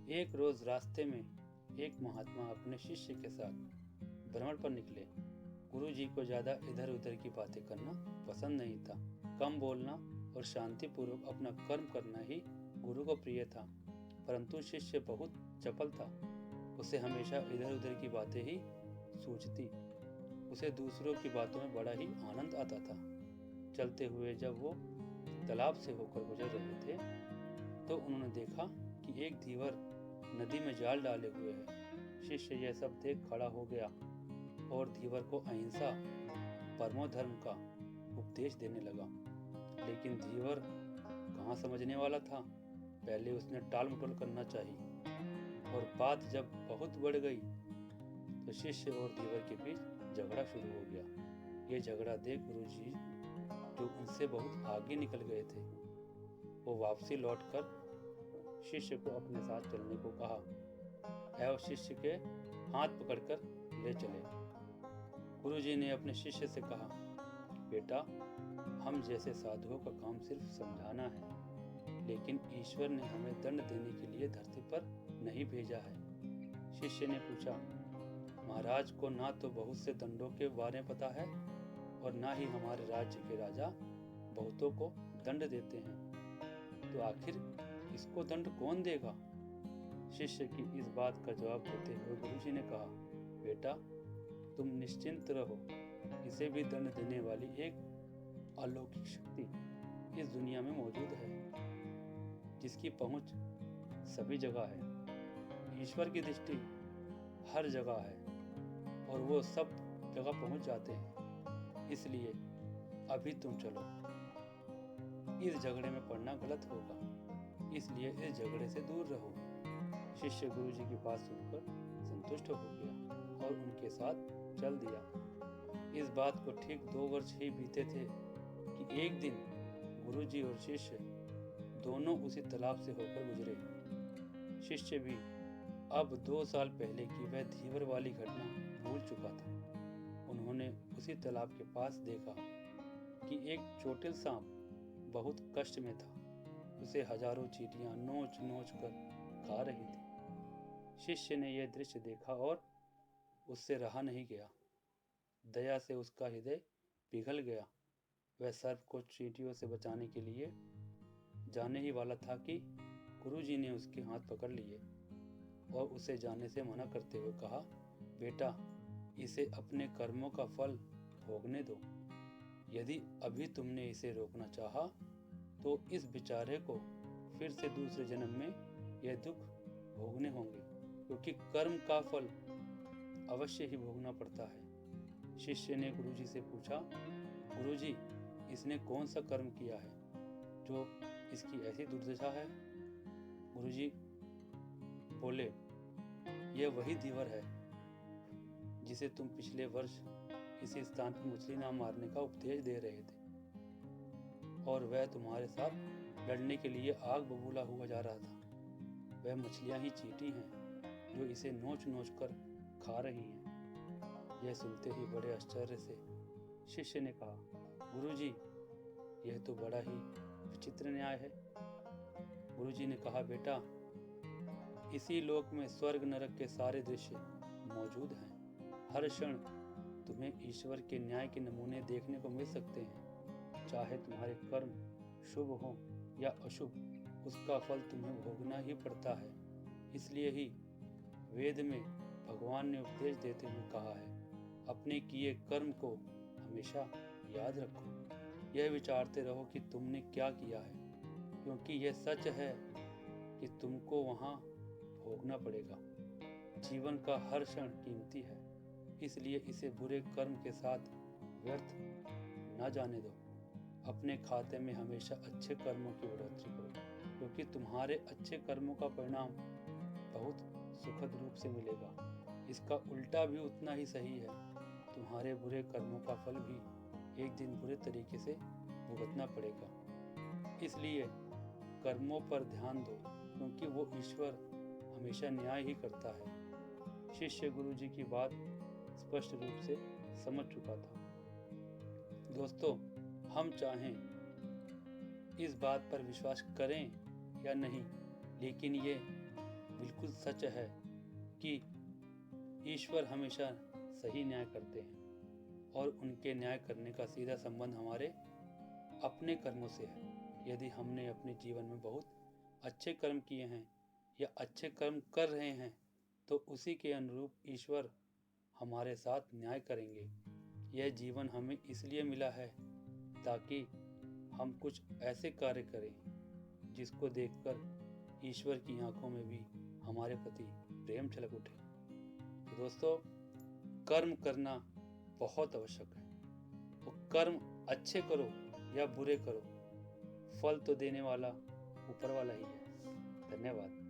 एक रोज रास्ते में एक महात्मा अपने शिष्य के साथ भ्रमण पर निकले। गुरु जी को ज्यादा इधर उधर की बातें करना पसंद नहीं था। कम बोलना और शांतिपूर्वक अपना कर्म करना ही गुरु को प्रिय था। परंतु शिष्य बहुत चपल था। उसे हमेशा इधर उधर की बातें ही सूझती। उसे दूसरों की बातों में बड़ा ही आनंद आता था। चलते हुए जब वो तालाब से होकर गुजर रहे थे तो उन्होंने देखा कि एक धीवर नदी में जाल डाले हुए है। शिष्य यह सब देख खड़ा हो गया और धीवर को अहिंसा परमो धर्म का उपदेश देने लगा। लेकिन धीवर कहाँ समझने वाला था। पहले उसने टाल मटोल करना चाहिए और बात जब बहुत बढ़ गई तो शिष्य और धीवर के बीच झगड़ा शुरू हो गया। ये झगड़ा देख गुरुजी जो उनसे बहुत आगे निकल गए थे, वो वापसी लौटकर शिष्य को अपने साथ चलने को कहा और शिष्य के हाथ पकड़कर ले चले। गुरुजी ने अपने शिष्य से कहा, बेटा, हम जैसे साधुओं का काम सिर्फ समझाना है, लेकिन ईश्वर ने हमें दंड देने के लिए धरती पर नहीं भेजा है। शिष्य ने पूछा, महाराज को ना तो बहुत से दंडों के बारे में पता है और ना ही हमारे राज्य के राजा बहुतों को दंड देते हैं, तो आखिर इसको दंड कौन देगा? शिष्य की इस बात का जवाब देते हुए गुरुजी ने कहा, बेटा, तुम निश्चिंत रहो। इसे भी दंड देने वाली एक अलौकिक शक्ति इस दुनिया में मौजूद है, जिसकी पहुंच सभी जगह है। ईश्वर की दृष्टि हर जगह है और वो सब जगह पहुंच जाते हैं। इसलिए अभी तुम चलो। इस झगड़े में पड़ना गलत होगा, इसलिए इस झगड़े से दूर रहो। शिष्य गुरुजी की बात सुनकर संतुष्ट हो गया और उनके साथ चल दिया। इस बात को ठीक 2 वर्ष ही बीते थे कि एक दिन गुरुजी और शिष्य दोनों उसी तालाब से होकर गुजरे। शिष्य भी अब 2 साल पहले की वह धीवर वाली घटना भूल चुका था। उन्होंने उसी तालाब के पास देखा कि एक चोटिल सांप बहुत कष्ट में था। उसे हजारों चींटियां नोच नोच कर खा रही थी। शिष्य ने यह दृश्य देखा और उससे रहा नहीं गया। दया से उसका हृदय पिघल गया। वह सर्प को चींटियों से बचाने के लिए जाने ही वाला था कि गुरुजी ने उसके हाथ पकड़ लिए और उसे जाने से मना करते हुए कहा, बेटा, इसे अपने कर्मों का फल भोगने दो। यदि अभी तुमने इसे रोकना चाहा तो इस बेचारे को फिर से दूसरे जन्म में यह दुख भोगने होंगे, क्योंकि कर्म का फल अवश्य ही भोगना पड़ता है। शिष्य ने गुरुजी से पूछा, गुरुजी, इसने कौन सा कर्म किया है जो इसकी ऐसी दुर्दशा है? गुरुजी बोले, यह वही धीवर है जिसे तुम पिछले वर्ष इसी स्थान पर मछली ना मारने का उपदेश दे रहे थे और वह तुम्हारे साथ लड़ने के लिए आग बबूला हुआ जा रहा था। वह मछलियां ही चींटी हैं जो इसे नोच नोच कर खा रही हैं। यह सुनते ही बड़े आश्चर्य से शिष्य ने कहा, गुरुजी, यह तो बड़ा ही विचित्र न्याय है। गुरुजी ने कहा, बेटा, इसी लोक में स्वर्ग नरक के सारे दृश्य मौजूद हैं। हर क्षण तुम्हें ईश्वर के न्याय के नमूने देखने को मिल सकते हैं। चाहे तुम्हारे कर्म शुभ हो या अशुभ, उसका फल तुम्हें भोगना ही पड़ता है। इसलिए ही वेद में भगवान ने उपदेश देते हुए कहा है, अपने किए कर्म को हमेशा याद रखो। यह विचारते रहो कि तुमने क्या किया है, क्योंकि यह सच है कि तुमको वहां भोगना पड़ेगा। जीवन का हर क्षण कीमती है, इसलिए इसे बुरे कर्म के साथ व्यर्थ न जाने दो। अपने खाते में हमेशा अच्छे कर्मों की बढ़ोतरी करो, क्योंकि तुम्हारे अच्छे कर्मों का परिणाम बहुत सुखद रूप से मिलेगा। इसका उल्टा भी उतना ही सही है। तुम्हारे बुरे कर्मों का फल भी एक दिन बुरे तरीके से भुगतना पड़ेगा। इसलिए कर्मों पर ध्यान दो, क्योंकि वो ईश्वर हमेशा न्याय ही करता है। शिष्य गुरुजी की बात स्पष्ट रूप से समझ चुका था। दोस्तों, हम चाहें इस बात पर विश्वास करें या नहीं, लेकिन ये बिल्कुल सच है कि ईश्वर हमेशा सही न्याय करते हैं और उनके न्याय करने का सीधा संबंध हमारे अपने कर्मों से है। यदि हमने अपने जीवन में बहुत अच्छे कर्म किए हैं या अच्छे कर्म कर रहे हैं तो उसी के अनुरूप ईश्वर हमारे साथ न्याय करेंगे। यह जीवन हमें इसलिए मिला है ताकि हम कुछ ऐसे कार्य करें जिसको देखकर ईश्वर की आंखों में भी हमारे प्रति प्रेम छलक उठे। तो दोस्तों, कर्म करना बहुत आवश्यक है। तो कर्म अच्छे करो या बुरे करो, फल तो देने वाला ऊपर वाला ही है। धन्यवाद।